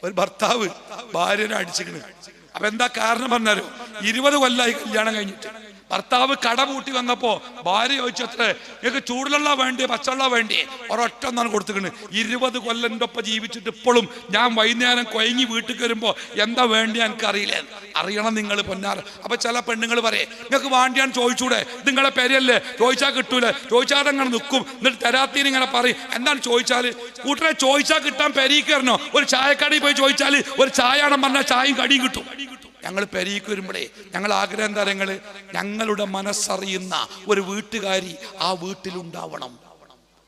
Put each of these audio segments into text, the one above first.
ഒരു ഭർത്താവ് ഭാര്യനെ അടിച്ചിക്കണ്. അപ്പൊ എന്താ കാരണം പറഞ്ഞാലോ, 20 കൊല്ലമായി കല്യാണം കഴിഞ്ഞിട്ട്. ഭർത്താവ് കട പൂട്ടി വന്നപ്പോ ഭാര്യ ചോദിച്ചു, അത്രേ നിങ്ങൾക്ക് ചൂടുള്ള വേണ്ടി പച്ചവെള്ള വേണ്ടി? ഒരൊറ്റ ഒന്നാണ് കൊടുത്തിക്കണ്. 20 കൊല്ലൻ്റെ ഒപ്പം ജീവിച്ചിട്ട് ഇപ്പോഴും ഞാൻ വൈകുന്നേരം കൊയങ്ങി വീട്ടിൽ വരുമ്പോ എന്താ വേണ്ടി എനിക്കറിയില്ല. അറിയണം നിങ്ങൾ പൊന്നാർ. അപ്പൊ ചില പെണ്ണുങ്ങൾ പറയേ, നിങ്ങൾക്ക് വേണ്ടിയാന്ന് ചോദിച്ചൂടെ, നിങ്ങളെ പേരല്ലേ, ചോദിച്ചാൽ കിട്ടൂലേ, ചോദിച്ചാൽ അങ്ങനെ നിൽക്കും, എന്നിട്ട് തരാത്തീന് ഇങ്ങനെ പറയും. എന്താണ് ചോദിച്ചാല്, കൂട്ടരെ ചോദിച്ചാൽ കിട്ടാൻ പെരീക്കറിനോ? ഒരു ചായക്കടയിൽ പോയി ചോദിച്ചാൽ ഒരു ചായ ആണെന്ന് പറഞ്ഞാൽ ചായയും കടിയും കിട്ടും. ഞങ്ങൾ പെരീക്ക് വരുമ്പോഴേ ഞങ്ങൾ ആഗ്രഹം തരങ്ങൾ, ഞങ്ങളുടെ മനസ്സറിയുന്ന ഒരു വീട്ടുകാരി ആ വീട്ടിലുണ്ടാവണം.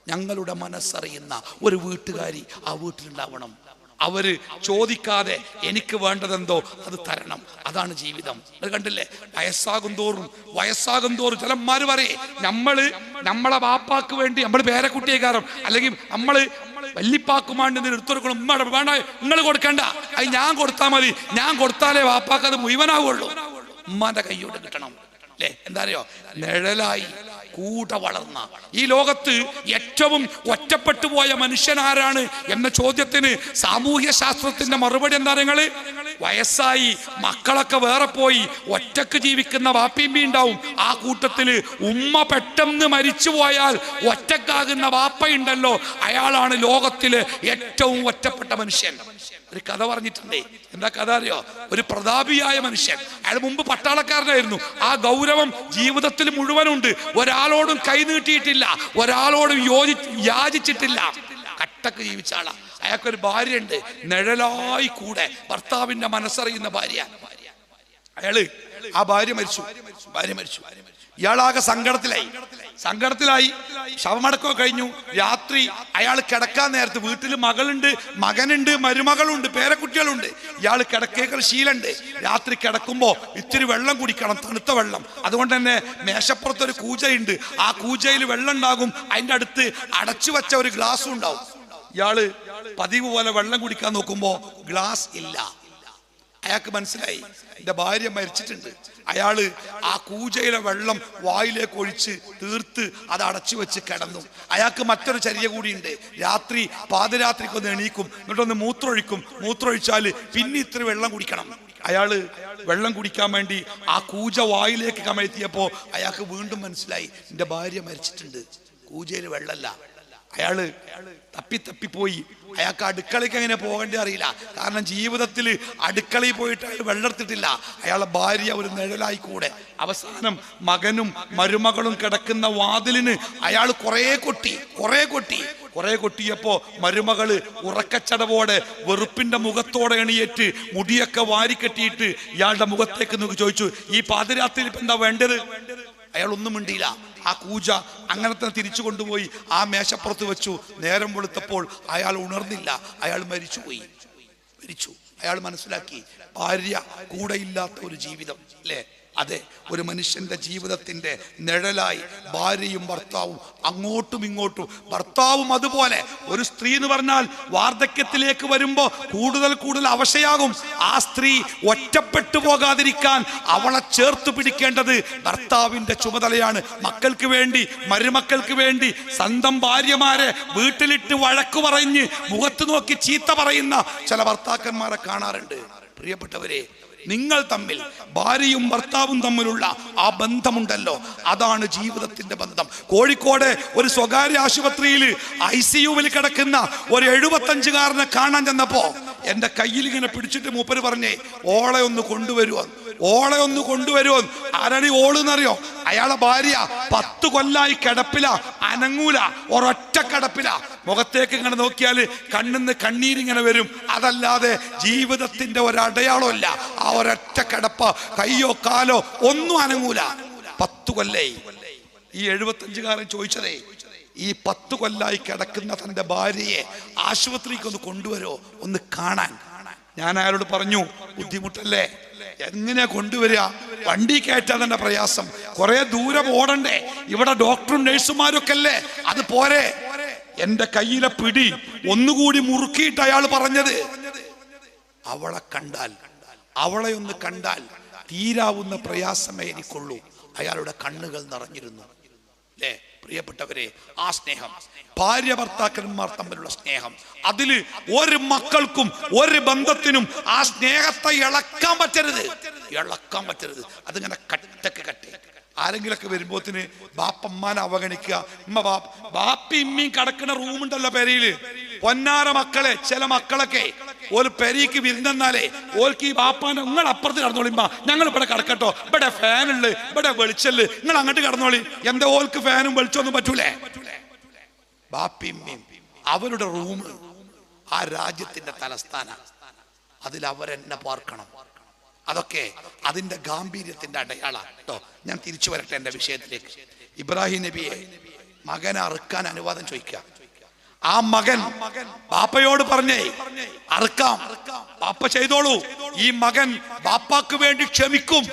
ഞങ്ങളുടെ മനസ്സറിയുന്ന ഒരു വീട്ടുകാരി ആ വീട്ടിലുണ്ടാവണം. അവര് ചോദിക്കാതെ എനിക്ക് വേണ്ടതെന്തോ അത് തരണം. അതാണ് ജീവിതം. അത് കണ്ടില്ലേ, വയസ്സാകും തോറും ചിലന്മാര് പറയേ, നമ്മളെ വാപ്പാക്ക് വേണ്ടി നമ്മൾ പേരക്കുട്ടിയെ കാരണം, അല്ലെങ്കിൽ നമ്മള് വല്ലിപ്പാക്കുമാണ്ട് എടുത്തൊടുക്കണം. ഉമ്മയുടെ വേണ്ട, നിങ്ങൾ കൊടുക്കണ്ട, അത് ഞാൻ കൊടുത്താൽ മതി, ഞാൻ കൊടുത്താലേ വാപ്പാക്ക് അത് മുഴുവനാവുള്ളൂ. ഉമ്മാന്റെ കൈയോട് കിട്ടണം അല്ലേ? എന്താ അറിയോ, നിഴലായി കൂടെ വളർന്ന ഈ ലോകത്ത് ഏറ്റവും ഒറ്റപ്പെട്ടു പോയ മനുഷ്യൻ ആരാണ് എന്ന ചോദ്യത്തിന് സാമൂഹ്യ ശാസ്ത്രത്തിന്റെ മറുപടി എന്താ? നിങ്ങള് വയസ്സായി മക്കളൊക്കെ വേറെ പോയി ഒറ്റക്ക് ജീവിക്കുന്ന വാപ്പിയമ്മ ഉണ്ടാവും. ആ കൂട്ടത്തില് ഉമ്മ പെട്ടെന്ന് മരിച്ചു പോയാൽ ഒറ്റക്കാകുന്ന വാപ്പയുണ്ടല്ലോ, അയാളാണ് ലോകത്തിലെ ഏറ്റവും ഒറ്റപ്പെട്ട മനുഷ്യൻ. ഒരു കഥ പറഞ്ഞിട്ടുണ്ടേ. എന്താ കഥ അറിയോ? ഒരു പ്രതാപിയായ മനുഷ്യൻ, അയാൾ മുമ്പ് പട്ടാളക്കാരനായിരുന്നു. ആ ഗൗരവം ജീവിതത്തിൽ മുഴുവനുണ്ട്. ഒരാളോടും കൈ നീട്ടിയിട്ടില്ല, ഒരാളോടും യാചിച്ചിട്ടില്ല. കട്ടക്ക് ജീവിച്ച ആളാ. അയാൾക്കൊരു ഭാര്യ ഉണ്ട്, നിഴലായി കൂടെ ഭർത്താവിന്റെ മനസ്സറിയുന്ന ഭാര്യ. ആ ഭാര്യ മരിച്ചു. ഇയാളാകെ സങ്കടത്തിലായി. ശവമടക്കമൊക്കെ കഴിഞ്ഞു. രാത്രി അയാൾ കിടക്കാൻ നേരത്ത് വീട്ടിൽ മകനുണ്ട്, മരുമകളുണ്ട്, പേരക്കുട്ടികളുണ്ട്. ഇയാൾ കിടക്കേക്കൽ ശീലമുണ്ട്. രാത്രി കിടക്കുമ്പോ ഇത്തിരി വെള്ളം കുടിക്കണം, തണുത്ത വെള്ളം. അതുകൊണ്ട് തന്നെ മേശപ്പുറത്തൊരു കൂജയുണ്ട്. ആ കൂജയിൽ വെള്ളം ഉണ്ടാകും. അതിൻ്റെ അടുത്ത് അടച്ചു വെച്ച ഒരു ഗ്ലാസ്സും ഉണ്ടാവും. ഇയാള് പതിവ് പോലെ വെള്ളം കുടിക്കാൻ നോക്കുമ്പോ ഗ്ലാസ് ഇല്ല. അയാൾക്ക് മനസ്സിലായി എന്റെ ഭാര്യ മരിച്ചിട്ടുണ്ട്. അയാള് ആ കൂജയിലെ വെള്ളം വായിലേക്ക് ഒഴിച്ച് തീർത്ത് അത് അടച്ചു വെച്ച് കിടന്നു. അയാൾക്ക് മറ്റൊരു ചര്യ കൂടിയുണ്ട്. രാത്രി പാതിരാത്രിക്കൊന്ന് എണീക്കും, എന്നിട്ടൊന്ന് മൂത്രമൊഴിച്ചാൽ പിന്നെ ഇത്തിരി വെള്ളം കുടിക്കണം. അയാള് വെള്ളം കുടിക്കാൻ വേണ്ടി ആ കൂജ വായിലേക്ക് കമഴ്ത്തിയപ്പോ അയാൾക്ക് വീണ്ടും മനസ്സിലായി എന്റെ ഭാര്യ മരിച്ചിട്ടുണ്ട്, കൂജയിൽ വെള്ളമല്ല. അയാള് തപ്പിപ്പോയി. അയാൾക്ക് അടുക്കളയ്ക്ക് എങ്ങനെ പോകേണ്ടി അറിയില്ല. കാരണം ജീവിതത്തിൽ അടുക്കളയിൽ പോയിട്ട് അയാൾ വെള്ളെടുത്തിട്ടില്ല. അയാളെ ഭാര്യ ഒരു നിഴലായി കൂടെ. അവസാനം മകനും മരുമകളും കിടക്കുന്ന വാതിലിന് അയാൾ കുറേ കൊട്ടിയപ്പോ മരുമകള് ഉറക്കച്ചടവോടെ വെറുപ്പിന്റെ മുഖത്തോടെ എണിയേറ്റ് മുടിയൊക്കെ വാരിക്കെട്ടിയിട്ട് ഇയാളുടെ മുഖത്തേക്ക് നോക്കി ചോദിച്ചു, ഈ പാതിരാത്രിയിൽ ഇപ്പൊ എന്താ വേണ്ടത്? അയാൾ ഒന്നും മിണ്ടിയില്ല. ആ കൂജ അങ്ങനെ തന്നെ തിരിച്ചു കൊണ്ടുപോയി ആ മേശപ്പുറത്ത് വെച്ചു. നേരം വെളുത്തപ്പോൾ അയാൾ ഉണർന്നില്ല, അയാൾ മരിച്ചു. അയാൾ മനസ്സിലാക്കി ഭാര്യ കൂടെയില്ലാത്ത ഒരു ജീവിതം അല്ലേ? അതെ, ഒരു മനുഷ്യന്റെ ജീവിതത്തിന്റെ നിഴലായി ഭാര്യയും ഭർത്താവും അങ്ങോട്ടും ഇങ്ങോട്ടും. ഭർത്താവും അതുപോലെ. ഒരു സ്ത്രീ എന്ന് പറഞ്ഞാൽ വാർദ്ധക്യത്തിലേക്ക് വരുമ്പോ കൂടുതൽ അവശയാകും. ആ സ്ത്രീ ഒറ്റപ്പെട്ടു പോകാതിരിക്കാൻ അവളെ ചേർത്ത് പിടിക്കേണ്ടത് ഭർത്താവിന്റെ ചുമതലയാണ്. മക്കൾക്ക് വേണ്ടി, മരുമക്കൾക്ക് വേണ്ടി സ്വന്തം ഭാര്യമാരെ വീട്ടിലിട്ട് വഴക്കു പറഞ്ഞ് മുഖത്ത് നോക്കി ചീത്ത പറയുന്ന ചില ഭർത്താക്കന്മാരെ കാണാറുണ്ട്. പ്രിയപ്പെട്ടവരെ, നിങ്ങൾ തമ്മിൽ, ഭാര്യയും ഭർത്താവും തമ്മിലുള്ള ആ ബന്ധമുണ്ടല്ലോ, അതാണ് ജീവിതത്തിന്റെ ബന്ധം. കോഴിക്കോട് ഒരു സ്വകാര്യ ആശുപത്രിയിൽ ICUവിൽ കിടക്കുന്ന ഒരു 75-കാരനെ കാണാൻ ചെന്നപ്പോ എന്റെ കയ്യിൽ ഇങ്ങനെ പിടിച്ചിട്ട് മൂപ്പര് പറഞ്ഞേ, ഓളെ ഒന്ന് കൊണ്ടുവരുമോ. ആരാണ് ഈ ഓള് എന്നറിയോ? അയാളെ ഭാര്യ 10 കൊല്ലായി കിടപ്പില, അനങ്ങൂല, ഒരൊറ്റ കിടപ്പില. മുഖത്തേക്ക് ഇങ്ങനെ നോക്കിയാല് കണ്ണിന്ന് കണ്ണീരിങ്ങനെ വരും. അതല്ലാതെ ജീവിതത്തിന്റെ ഒരടയാളമല്ല. ആ ഒരൊറ്റ കിടപ്പ, കയ്യോ കാലോ ഒന്നും അനങ്ങൂല. 10 കൊല്ലായി. ഈ 75-കാരൻ ചോദിച്ചതേ, ഈ 10 കൊല്ലായി കിടക്കുന്ന തന്റെ ഭാര്യയെ ആശുപത്രിക്ക് ഒന്ന് കൊണ്ടുവരോ, ഒന്ന് കാണാൻ. ഞാൻ അയാളോട് പറഞ്ഞു, ബുദ്ധിമുട്ടല്ലേ, എങ്ങനെയാ കൊണ്ടുവരിക? വണ്ടി കയറ്റാൻ തന്നെ പ്രയാസം, കുറെ ദൂരം ഓടണ്ടേ, ഇവിടെ ഡോക്ടറും നഴ്സുമാരും ഒക്കെ അല്ലേ, അത് പോരെ. എന്റെ കയ്യിലെ പിടി ഒന്നുകൂടി മുറുക്കിയിട്ട് അയാൾ പറഞ്ഞത്, അവളെ ഒന്ന് കണ്ടാൽ തീരാവുന്ന പ്രയാസമേ എനിക്കുള്ളൂ. അയാളുടെ കണ്ണുകൾ നിറഞ്ഞിരുന്നു അല്ലേ? പ്രിയപ്പെട്ടവരെ, ആ സ്നേഹം, ഭാര്യ ഭർത്താക്കന്മാർ തമ്മിലുള്ള സ്നേഹം, അതില് ഒരു മക്കൾക്കും ഒരു ബന്ധത്തിനും ആ സ്നേഹത്തെ ഇളക്കാൻ പറ്റരുത്. അതിങ്ങനെ കട്ടക്ക് കട്ടി. ആരെങ്കിലൊക്കെ വരുമ്പോത്തിന് ബാപ്പമ്മാനെ അവഗണിക്കുക. ബാപ്പി ഇമ്മയും കിടക്കുന്ന റൂമുണ്ടല്ലോ പെരയില്, പൊന്നാര മക്കളെ, ചില മക്കളൊക്കെ ഒരു പെരയ്ക്ക് വിരുന്നെന്നാലേ ഓർക്ക് ഈ ബാപ്പാനെ നിങ്ങൾ അപ്പുറത്ത് കടന്നോളിമ്പാ, ഞങ്ങൾ ഇവിടെ കിടക്കട്ടോ, ഇവിടെ ഫാനുള്ളു, ഇവിടെ വെളിച്ചല്, നിങ്ങൾ അങ്ങോട്ട് കടന്നോളി. എന്താ ഓൾക്ക് ഫാനും വെളിച്ചൊന്നും പറ്റൂലേ? ബാപ്പിമ്മയും അവരുടെ റൂം ആ രാജ്യത്തിന്റെ തലസ്ഥാന, അതിൽ അവരെന്നെ പാർക്കണം. അതൊക്കെ അതിന്റെ ഗാംഭീര്യത്തിന്റെ അടയാളാണ് കേട്ടോ. ഞാൻ തിരിച്ചു വരട്ടെ എന്റെ വിഷയത്തിലേക്ക്. ഇബ്രാഹിം നബിയെ മകനെ അറുക്കാൻ അനുവാദം ചോദിക്കുക. ആ മകൻ ബാപ്പയോട് പറഞ്ഞേ അറുക്കാം, ബാപ്പ ചെയ്തോളൂ. ഈ മകൻ ബാപ്പാക്ക് വേണ്ടി ക്ഷമിക്കും.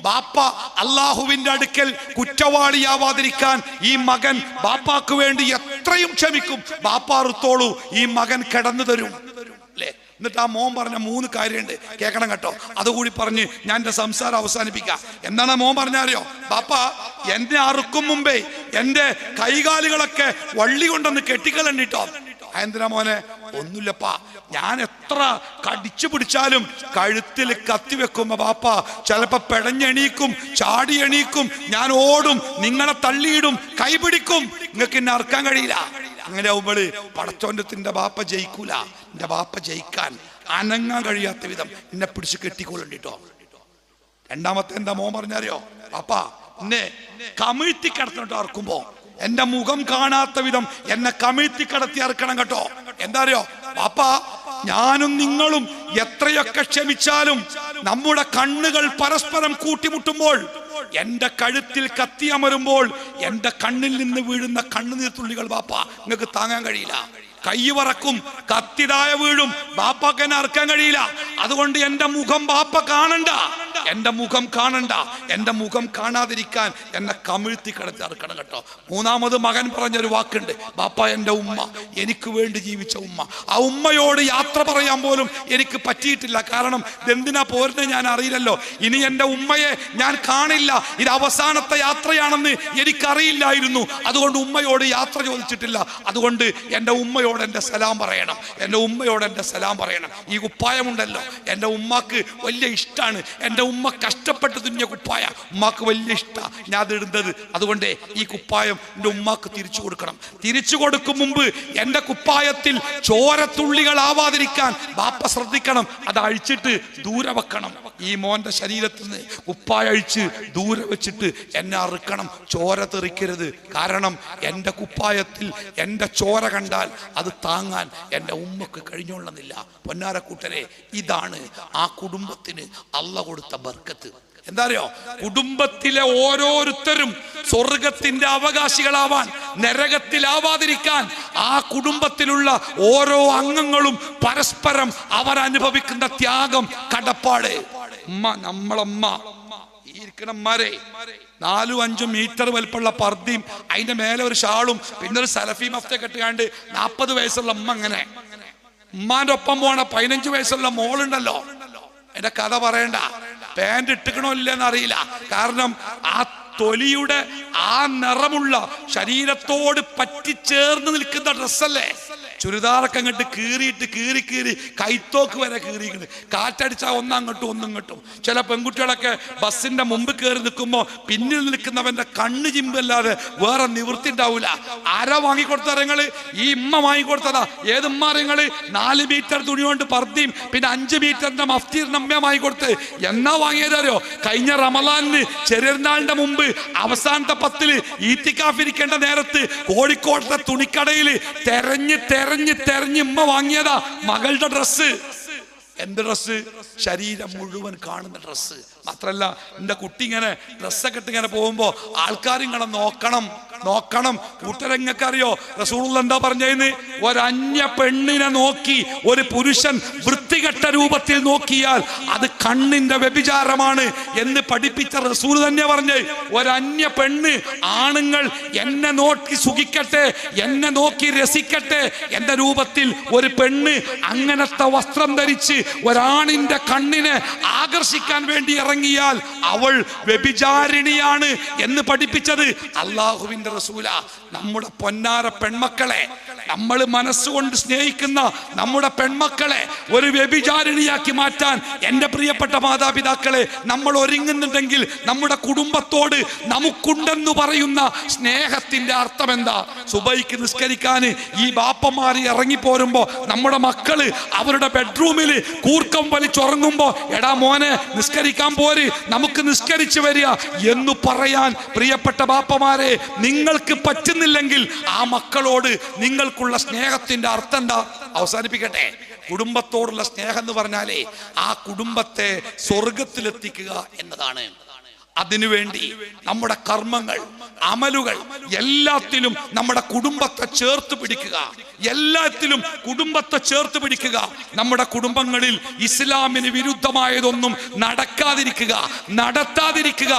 ബാപ്പ അള്ളാഹുവിന്റെ അടുക്കൽ കുറ്റവാളിയാവാതിരിക്കാൻ ഈ മകൻ ബാപ്പാക്ക് വേണ്ടി എത്രയും ക്ഷമിക്കും. ബാപ്പ അറുത്തോളൂ, ഈ മകൻ കിടന്നു തരും അല്ലേ? എന്നിട്ട് ആ മോൻ പറഞ്ഞ 3 കാര്യമുണ്ട്, കേൾക്കണം കേട്ടോ. അതുകൂടി പറഞ്ഞ് ഞാൻ എന്റെ സംസാരം അവസാനിപ്പിക്കാം. എന്താണ് മോൻ പറഞ്ഞറിയോ? ബാപ്പ, എന്നെ അറുക്കും മുമ്പേ എന്റെ കൈകാലുകളൊക്കെ വള്ളി കൊണ്ടൊന്ന് കെട്ടിക്കളണ്ടിട്ടോ. എന്തിനാ മോനെ? ഒന്നുമില്ലപ്പാ, ഞാൻ എത്ര കടിച്ചു പിടിച്ചാലും കഴുത്തിൽ കത്തി വെക്കുമ്പോ ബാപ്പ ചിലപ്പോ പെടഞ്ഞെണീക്കും, ചാടി എണീക്കും, ഞാൻ ഓടും, നിങ്ങളെ തള്ളിയിടും, കൈപിടിക്കും, നിങ്ങൾക്ക് എന്നെ അറുക്കാൻ കഴിയില്ല. അങ്ങനെ ആവുമ്പോള് പടച്ചോന്റെ ബാപ്പ ജയിക്കൂല. എന്റെ ബാപ്പ ജയിക്കാൻ അനങ്ങാൻ കഴിയാത്ത വിധം എന്നെ പിടിച്ച് കെട്ടിക്കൊള്ളിട്ടോ. രണ്ടാമത്തെ എന്താ മോൻ പറഞ്ഞറിയോ? ബാപ്പ, എന്നെ കമിഴ്ത്തി കിടത്തിട്ടോ അറക്കുമ്പോ എന്റെ മുഖം കാണാത്ത വിധം എന്നെ കമിഴ്ത്തി കിടത്തി അറക്കണം കേട്ടോ. എന്താ അറിയോ ബാപ്പ, ഞാനും നിങ്ങളും എത്രയൊക്കെ ക്ഷമിച്ചാലും നമ്മുടെ കണ്ണുകൾ പരസ്പരം കൂട്ടിമുട്ടുമ്പോൾ, എന്റെ കഴുത്തിൽ കത്തിയമരുമ്പോൾ എന്റെ കണ്ണിൽ നിന്ന് വീഴുന്ന കണ്ണുനീർ തുള്ളികൾ ബാപ്പ നിങ്ങൾക്ക് താങ്ങാൻ കഴിയില്ല. കൈ വറക്കും, കത്തിതായ വീഴും, ബാപ്പാക്ക് എന്നെ അറക്കാൻ കഴിയില്ല. അതുകൊണ്ട് എന്റെ മുഖം ബാപ്പ കാണണ്ട, എന്റെ മുഖം കാണണ്ട. എന്റെ മുഖം കാണാതിരിക്കാൻ എന്നെ കമിഴ്ത്തി കിടത്തി അറക്കണം കേട്ടോ. മൂന്നാമത് മകൻ പറഞ്ഞൊരു വാക്കുണ്ട്, ബാപ്പ, എന്റെ ഉമ്മ, എനിക്ക് വേണ്ടി ജീവിച്ച ഉമ്മ, ആ ഉമ്മയോട് യാത്ര പറയാൻ പോലും എനിക്ക് പറ്റിയിട്ടില്ല. കാരണം ഇതെന്തിനാ പോരുന്നത് ഞാൻ അറിയില്ലല്ലോ, ഇനി എന്റെ ഉമ്മയെ ഞാൻ കാണില്ല, ഇത് അവസാനത്തെ യാത്രയാണെന്ന് എനിക്കറിയില്ലായിരുന്നു. അതുകൊണ്ട് ഉമ്മയോട് യാത്ര ചോദിച്ചിട്ടില്ല. അതുകൊണ്ട് എന്റെ ഉമ്മയോട് എന്റെ സലാം പറയണം, എന്റെ ഉമ്മയോട് എന്റെ സലാം പറയണം. ഈ കുപ്പായമുണ്ടല്ലോ, എന്റെ ഉമ്മാക്ക് വലിയ ഇഷ്ടമാണ്. എന്റെ ഉമ്മ കഷ്ടപ്പെട്ട് തുന്നിയ കുപ്പായ ഉമ്മാക്ക് വലിയ ഇഷ്ടമാണ് ഞാൻ അത് ഇടുന്നത്. അതുകൊണ്ട് ഈ കുപ്പായം എന്റെ ഉമ്മാക്ക് തിരിച്ചു കൊടുക്കണം. തിരിച്ചു കൊടുക്കും മുമ്പ് എന്റെ കുപ്പായത്തിൽ ചോരത്തുള്ളികളാവാതിരിക്കാൻ ബാപ്പ ശ്രദ്ധിക്കണം. അത് അഴിച്ചിട്ട് ദൂരെ വെക്കണം. ഈ മോന്റെ ശരീരത്തിൽ നിന്ന് കുപ്പായ അഴിച്ച് ദൂരെ വെച്ചിട്ട് എന്നെ അറുക്കണം. ചോര തെറിക്കരുത്. കാരണം എന്റെ കുപ്പായത്തിൽ എന്റെ ചോര കണ്ടാൽ അത് താങ്ങാൻ എന്റെ ഉമ്മക്ക് കഴിഞ്ഞോളുന്നില്ല. പൊന്നാരക്കൂട്ടരെ, ഇതാണ് ആ കുടുംബത്തിന് അള്ള കൊടുത്ത ബർക്കത്ത്. എന്താ അറിയോ? കുടുംബത്തിലെ ഓരോരുത്തരും സ്വർഗത്തിന്റെ അവകാശികളാവാൻ, നരകത്തിലാവാതിരിക്കാൻ ആ കുടുംബത്തിലുള്ള ഓരോ അംഗങ്ങളും പരസ്പരം അവരനുഭവിക്കുന്ന ത്യാഗം, കടപ്പാട്. നമ്മളമ്മ ഇരിക്കണന്മാരെ 4-5 മീറ്റർ വലിപ്പമുള്ള പർദ്ദയും അതിന്റെ മേലെ ഒരു ഷാളും പിന്നെ ഒരു സലഫി മഫ്ത കെട്ടുകാണ്ട് 40 വയസ്സുള്ള അമ്മ, അങ്ങനെ ഉമ്മാന്റെ ഒപ്പം പോണ 15 വയസ്സുള്ള മോളുണ്ടല്ലോ. എന്റെ കഥ പറയണ്ട, പാൻറ് ഇട്ടുക്കണോ ഇല്ലെന്ന് അറിയില്ല. കാരണം ആ തൊലിയുടെ ആ നിറമുള്ള ശരീരത്തോട് പറ്റിച്ചേർന്ന് നിൽക്കുന്ന ഡ്രസ്സല്ലേ. ചുരിദാറൊക്കെ അങ്ങോട്ട് കീറിയിട്ട് കീറി കൈത്തോക്ക് വരെ കീറിയിട്ടുണ്ട്. കാറ്റടിച്ചാൽ ഒന്നങ്ങോട്ടും ഒന്നിങ്ങോട്ടും. ചില പെൺകുട്ടികളൊക്കെ ബസ്സിന്റെ മുമ്പ് കയറി നിൽക്കുമ്പോ പിന്നിൽ നിൽക്കുന്നവന്റെ കണ്ണ് ചിമ്പല്ലാതെ വേറെ നിവൃത്തി ഉണ്ടാവൂല. ആരാ വാങ്ങിക്കൊടുത്ത നിങ്ങള്? ഈ ഉമ്മ വാങ്ങിക്കൊടുത്തതാ. ഏത് ഉമ്മ നിങ്ങള്? 4 മീറ്റർ തുണി കൊണ്ട് പർദ്ദയും പിന്നെ 5 മീറ്ററിന്റെ മഫ്തീറിന്റെ അമ്മ വാങ്ങിക്കൊടുത്ത്. എന്നാ വാങ്ങിയതറിയോ? കഴിഞ്ഞ റമളാനിന് ചെറിയനാളിന്റെ മുമ്പ് അവസാനത്തെ 10 ഈത്തിക്കാഫിരിക്കേണ്ട നേരത്ത് കോഴിക്കോട്ടെ തുണിക്കടയില് തെരഞ്ഞ് ഉമ്മ വാങ്ങിയതാ മകളുടെ ഡ്രസ്സ്. എന്ത് ഡ്രസ്സ്? ശരീരം മുഴുവൻ കാണുന്ന ഡ്രസ്സ്. മാത്രല്ല എന്റെ കുട്ടി ഇങ്ങനെ ഡ്രസ്സൊക്കെ ഇട്ട് ഇങ്ങനെ പോകുമ്പോ ആൾക്കാർ ഇങ്ങനെ നോക്കണം. കൂട്ടരങ്ങക്കറിയോ റസൂലുള്ളാഹി എന്താ പറഞ്ഞതെന്ന്? ഒരന്യ പെണ്ണിനെ നോക്കി ഒരു പുരുഷൻ വൃത്തികെട്ട രൂപത്തിൽ നോക്കിയാൽ അത് കണ്ണിന്റെ വ്യഭിചാരമാണ് എന്ന് പഠിപ്പിച്ച റസൂൽ തന്നെ പറഞ്ഞേ. ഒരന്യ പെണ്ണ്, ആണുങ്ങൾ എന്നെ നോക്കി സുഖിക്കട്ടെ, എന്നെ നോക്കി രസിക്കട്ടെ എന്ന രൂപത്തിൽ ഒരു പെണ്ണ് അങ്ങനത്തെ വസ്ത്രം ധരിച്ച് ഒരാണിന്റെ കണ്ണിനെ ആകർഷിക്കാൻ വേണ്ടി ഇറങ്ങിയാൽ അവൾ വ്യഭിചാരിണിയാണ് എന്ന് പഠിപ്പിച്ചത് അള്ളാഹുവിന്റെ റസൂല. നമ്മുടെ പൊന്നാര പെൺമക്കളെ, നമ്മൾ മനസ്സുകൊണ്ട് സ്നേഹിക്കുന്ന നമ്മുടെ പെൺമക്കളെ ഒരു വ്യഭിചാരിണിയാക്കി മാറ്റാൻ എൻ്റെ പ്രിയപ്പെട്ട മാതാപിതാക്കളെ നമ്മൾ ഒരുങ്ങുന്നുണ്ടെങ്കിൽ നമ്മുടെ കുടുംബത്തോട് നമുക്കുണ്ടെന്ന് പറയുന്ന സ്നേഹത്തിന്റെ അർത്ഥം എന്താ? സുബൈക്ക് നിസ്കരിക്കാൻ ഈ ബാപ്പമാർ ഇറങ്ങിപ്പോരുമ്പോ നമ്മുടെ മക്കള് അവരുടെ ബെഡ്റൂമിൽ കൂർക്കം വലിച്ചുറങ്ങുമ്പോ എടാ മോനെ നിസ്കരിക്കാൻ പോര്, നമുക്ക് നിസ്കരിച്ചു വരിക എന്ന് പറയാൻ പ്രിയപ്പെട്ട ബാപ്പമാരെ നിങ്ങൾക്ക് പറ്റുന്നില്ലെങ്കിൽ ആ മക്കളോട് നിങ്ങൾക്കുള്ള സ്നേഹത്തിന്റെ അർത്ഥം എന്താ? അവസാനിപ്പിക്കട്ടെ. കുടുംബത്തോടുള്ള സ്നേഹം എന്ന് പറഞ്ഞാലേ ആ കുടുംബത്തെ സ്വർഗത്തിലെത്തിക്കുക എന്നതാണ്. അതിനുവേണ്ടി നമ്മുടെ കർമ്മങ്ങൾ, അമലുകൾ എല്ലാത്തിലും നമ്മുടെ കുടുംബത്തെ ചേർത്ത് പിടിക്കുക, എല്ലാത്തിലും കുടുംബത്തെ ചേർത്ത് പിടിക്കുക. നമ്മുടെ കുടുംബങ്ങളിൽ ഇസ്ലാമിന് വിരുദ്ധമായതൊന്നും നടക്കാതിരിക്കുക, നടത്താതിരിക്കുക,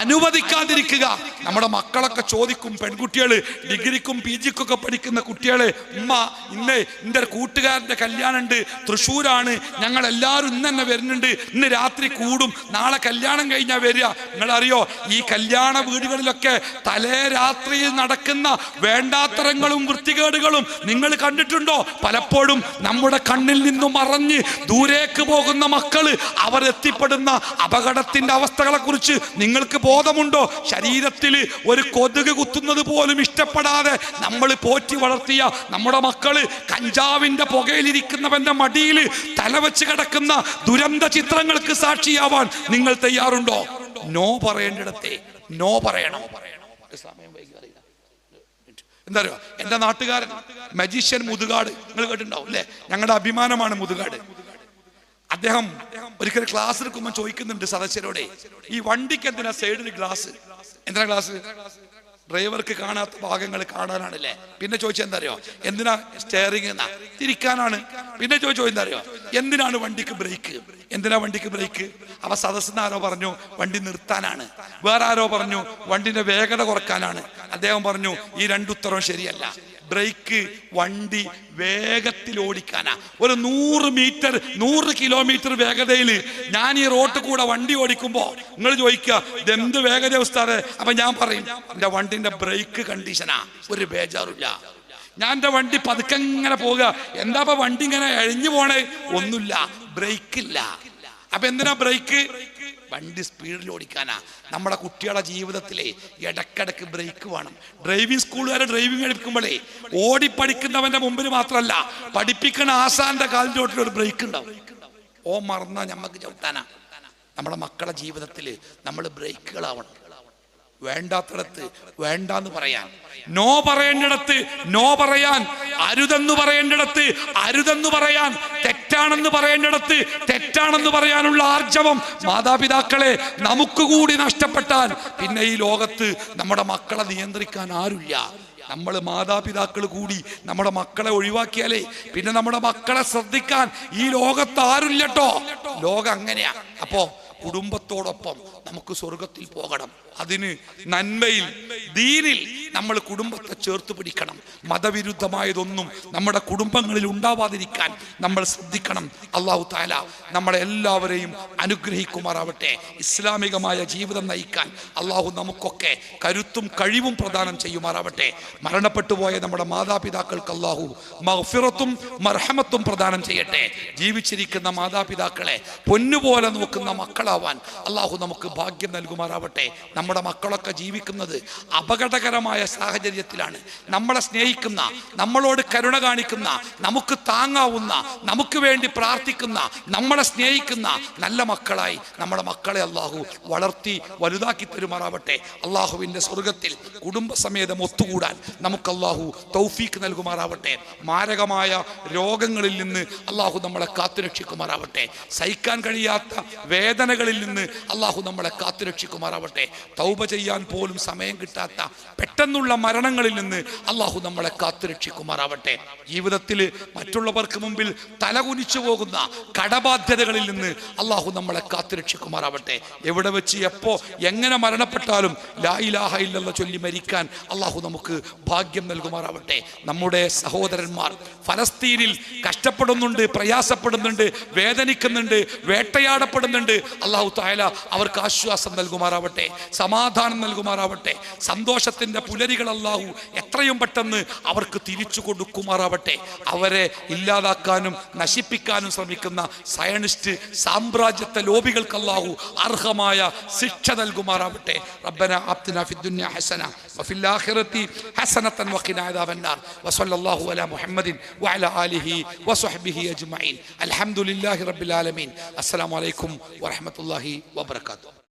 അനുവദിക്കാതിരിക്കുക. നമ്മുടെ മക്കളൊക്കെ ചോദിക്കും, പെൺകുട്ടികള് ഡിഗ്രിക്കും PGക്കൊക്കെ പഠിക്കുന്ന കുട്ടികളെ, ഉമ്മ ഇന്ന് എൻ്റെ കൂട്ടുകാരൻ്റെ കല്യാണം ഉണ്ട്, തൃശ്ശൂരാണ്, ഞങ്ങൾ എല്ലാവരും ഇന്ന് തന്നെ വരുന്നുണ്ട്, ഇന്ന് രാത്രി കൂടും, നാളെ കല്യാണം കഴിഞ്ഞാൽ വരിക. നിങ്ങളറിയോ ഈ കല്യാണ വീടുകളിലൊക്കെ തലേ രാത്രിയിൽ നടക്കുന്ന വേണ്ടാത്തരങ്ങളും വൃത്തികേടുകളും നിങ്ങൾ കണ്ടിട്ടുണ്ടോ? പലപ്പോഴും നമ്മുടെ കണ്ണിൽ നിന്നും മറഞ്ഞ് ദൂരേക്ക് പോകുന്ന മക്കള് അവരെത്തിപ്പെടുന്ന അപകടത്തിന്റെ അവസ്ഥകളെ കുറിച്ച് നിങ്ങൾക്ക് ബോധമുണ്ടോ? ശരീരത്തിൽ ഒരു കൊതുക് കുത്തുന്നത് പോലും ഇഷ്ടപ്പെടാതെ നമ്മൾ പോറ്റി വളർത്തിയ നമ്മുടെ മക്കള് കഞ്ചാവിന്റെ പുകയിലിരിക്കുന്നവന്റെ മടിയിൽ തലവെച്ച് കിടക്കുന്ന ദുരന്ത ചിത്രങ്ങൾക്ക് സാക്ഷിയാവാൻ നിങ്ങൾ തയ്യാറുണ്ടോ? നോ പറയേണ്ടിടത്തെ നോ പറയണം. എന്താ പറയുക, എൻ്റെ നാട്ടുകാരൻ മജീഷ്യൻ മുതുകാട്, നിങ്ങൾ കേട്ടിട്ടുണ്ടാവും അല്ലേ? ഞങ്ങളുടെ അഭിമാനമാണ് മുതുകാട്. അദ്ദേഹം ഒരിക്കൽ ക്ലാസ് എടുക്കുമ്പോൾ ചോദിക്കുന്നുണ്ട് സദസ്യരോടെ, ഈ വണ്ടിക്ക് എന്തിനാ സൈഡിൽ ഗ്ലാസ്? എന്തിനാ ഗ്ലാസ്? ഡ്രൈവർക്ക് കാണാത്ത ഭാഗങ്ങൾ കാണാനാണല്ലേ. പിന്നെ ചോദിച്ചാൽ എന്താ അറിയോ, എന്തിനാ സ്റ്റെയറിംഗ് എന്നാ? തിരിക്കാനാണ്. പിന്നെ ചോദിച്ചോ എന്താ അറിയോ, എന്തിനാണ് വണ്ടിക്ക് ബ്രേക്ക്? എന്തിനാ വണ്ടിക്ക് ബ്രേക്ക്? അവ സദസ്സിന് ആരോ പറഞ്ഞു വണ്ടി നിർത്താനാണ്, വേറെ ആരോ പറഞ്ഞു വണ്ടിന്റെ വേഗത കുറക്കാനാണ്. അദ്ദേഹം പറഞ്ഞു ഈ രണ്ടുത്തരവും ശരിയല്ല. ബ്രേക്ക് വണ്ടി വേഗത്തിൽ ഓടിക്കാനാ. ഒരു 100 കിലോമീറ്റർ വേഗതയിൽ ഞാൻ ഈ റോട്ടിൽ കൂടെ വണ്ടി ഓടിക്കുമ്പോ നിങ്ങൾ ചോദിക്കുക ഇതെന്ത് വേഗത ഉസ്താദേ? അപ്പൊ ഞാൻ പറയും എന്റെ വണ്ടിന്റെ ബ്രേക്ക് കണ്ടീഷനാ, ഒരു ബേജാറില്ല. ഞാൻ എൻ്റെ വണ്ടി പതുക്കെ ഇങ്ങനെ പോവുക. എന്താ വണ്ടി ഇങ്ങനെ എഴിഞ്ഞു പോണേ? ഒന്നുമില്ല, ബ്രേക്കില്ല. അപ്പൊ എന്തിനാ ബ്രേക്ക്? വണ്ടി സ്പീഡിൽ ഓടിക്കാനാ. നമ്മുടെ കുട്ടികളുടെ ജീവിതത്തിലെ ഇടക്കിടക്ക് ബ്രേക്ക് വേണം. ഡ്രൈവിംഗ് സ്കൂളുകാരെ ഡ്രൈവിംഗ് എടുക്കുമ്പോഴേ ഓടിപ്പടിക്കുന്നവന്റെ മുമ്പിൽ മാത്രമല്ല, പഠിപ്പിക്കുന്ന ആശാന്റെ കാലിൻ്റെ ഓട്ടിൽ ഒരു ബ്രേക്ക് ഉണ്ടാവും. ഓ മറന്നാ ഞമ്മക്ക് ചവിട്ടാനാ. നമ്മുടെ മക്കളുടെ ജീവിതത്തിൽ നമ്മൾ ബ്രേക്കുകളാവണം. വേണ്ടാത്തിടത്ത് വേണ്ടാന്ന് പറയാൻ, നോ പറയേണ്ടിടത്ത് നോ പറയാൻ, അരുതെന്ന് പറയേണ്ടിടത്ത് അരുതെന്ന് പറയാൻ, തെറ്റാണെന്ന് പറയേണ്ടിടത്ത് തെറ്റാണെന്ന് പറയാനുള്ള ആർജവം മാതാപിതാക്കളെ നമുക്ക് കൂടി നഷ്ടപ്പെട്ടാൽ പിന്നെ ഈ ലോകത്ത് നമ്മുടെ മക്കളെ നിയന്ത്രിക്കാൻ ആരുമില്ല. നമ്മൾ മാതാപിതാക്കൾ കൂടി നമ്മുടെ മക്കളെ ഒഴിവാക്കിയാലേ പിന്നെ നമ്മുടെ മക്കളെ ശ്രദ്ധിക്കാൻ ഈ ലോകത്ത് ആരുമില്ലട്ടോ. ലോകം അങ്ങനെയാ. അപ്പോ കുടുംബത്തോടൊപ്പം നമുക്ക് സ്വർഗത്തിൽ പോകണം. അതിന് നന്മയിൽ ദീനിൽ നമ്മൾ കുടുംബത്തെ ചേർത്ത് പിടിക്കണം. മതവിരുദ്ധമായതൊന്നും നമ്മുടെ കുടുംബങ്ങളിൽ ഉണ്ടാവാതിരിക്കാൻ നമ്മൾ ശ്രദ്ധിക്കണം. അല്ലാഹു തആല നമ്മളെ എല്ലാവരെയും അനുഗ്രഹിക്കുമാറാവട്ടെ. ഇസ്ലാമികമായ ജീവിതം നയിക്കാൻ അല്ലാഹു നമുക്കൊക്കെ കരുത്തും കഴിവും പ്രദാനം ചെയ്യുമാറാവട്ടെ. മരണപ്പെട്ടു പോയ നമ്മുടെ മാതാപിതാക്കൾക്ക് അല്ലാഹു മഗ്ഫിറത്തും മർഹമത്തും പ്രദാനം ചെയ്യട്ടെ. ജീവിച്ചിരിക്കുന്ന മാതാപിതാക്കളെ പൊന്നുപോലെ നോക്കുന്ന മക്കളാവാൻ അല്ലാഹു നമുക്ക് ഭാഗ്യം നൽകുമാറാവട്ടെ. നമ്മുടെ മക്കളൊക്കെ ജീവിക്കുന്നത് അപകടകരമായ സാഹചര്യത്തിലാണ്. നമ്മളെ സ്നേഹിക്കുന്ന, നമ്മളോട് കരുണ കാണിക്കുന്ന, നമുക്ക് താങ്ങാവുന്ന, നമുക്ക് വേണ്ടി പ്രാർത്ഥിക്കുന്ന, നമ്മളെ സ്നേഹിക്കുന്ന നല്ല മക്കളായി നമ്മുടെ മക്കളെ അല്ലാഹു വളർത്തി വലുതാക്കി തരുമാറാവട്ടെ. അല്ലാഹുവിൻ്റെ സ്വർഗത്തിൽ കുടുംബസമേതം ഒത്തുകൂടാൻ നമുക്ക് അല്ലാഹു തൗഫീക്ക് നൽകുമാറാവട്ടെ. മാരകമായ രോഗങ്ങളിൽ നിന്ന് അല്ലാഹു നമ്മളെ കാത്തുരക്ഷിക്കുമാറാവട്ടെ. സഹിക്കാൻ കഴിയാത്ത വേദനകളിൽ നിന്ന് അല്ലാഹു നമ്മളെ കാത്തുരക്ഷിക്കുമാറാവട്ടെ. തൗബ ചെയ്യാൻ പോലും സമയം കിട്ടാത്ത, പെട്ടെന്ന് പെട്ടെന്നുള്ള മരണങ്ങളിൽ നിന്ന് അള്ളാഹു നമ്മളെ കാത്തുരക്ഷിക്കുമാറാവട്ടെ. ജീവിതത്തിൽ മറ്റുള്ളവർക്ക് മുമ്പിൽ തലകുനിച്ചു പോകുന്ന കടബാധ്യതകളിൽ നിന്ന് അള്ളാഹു നമ്മളെ കാത്തുരക്ഷിക്കുമാറാവട്ടെ. എവിടെ വെച്ച് എപ്പോ എങ്ങനെ മരണപ്പെട്ടാലും ലാ ഇലാഹ ഇല്ലല്ലാഹ് ചൊല്ലി മരിക്കാൻ അള്ളാഹു നമുക്ക് ഭാഗ്യം നൽകുമാറാവട്ടെ. നമ്മുടെ സഹോദരന്മാർ ഫലസ്തീനിൽ കഷ്ടപ്പെടുന്നുണ്ട്, പ്രയാസപ്പെടുന്നുണ്ട്, വേദനിക്കുന്നുണ്ട്, വേട്ടയാടപ്പെടുന്നുണ്ട്. അള്ളാഹു തആല അവർക്ക് ആശ്വാസം നൽകുമാറാവട്ടെ, സമാധാനം നൽകുമാറാവട്ടെ. സന്തോഷത്തിന്റെ പുലരികൾ അള്ളാഹു എത്രയും പെട്ടെന്ന് അവർക്ക് തിരിച്ചു കൊടുക്കുമാറാവട്ടെ. അവരെ ഇല്ലാതാക്കാനും നശിപ്പിക്കാനും ശ്രമിക്കുന്ന സയനിസ്റ്റ് സാമ്രാജ്യത്തെ ലോബികൾക്ക് അള്ളാഹു അർഹമായ ശിക്ഷ നൽകുമാറാവട്ടെ. റബ്ബന ആതിനാ ഫിദ്ദുനിയ ഹസന വഫിൽ ആഖിറതി ഹസനതൻ വഖിനാ അദാബന്നാർ വസല്ലല്ലാഹു അലാ മുഹമ്മദിൻ വഅലാ ആലിഹി വസ്വഹ്ബിഹി അജ്മഈൻ. അൽഹംദുലില്ലാഹി റബ്ബിൽ ആലമീൻ. അസ്സലാമു അലൈക്കും വറഹ്മത്തുള്ളാഹി വബറകാതുഹു.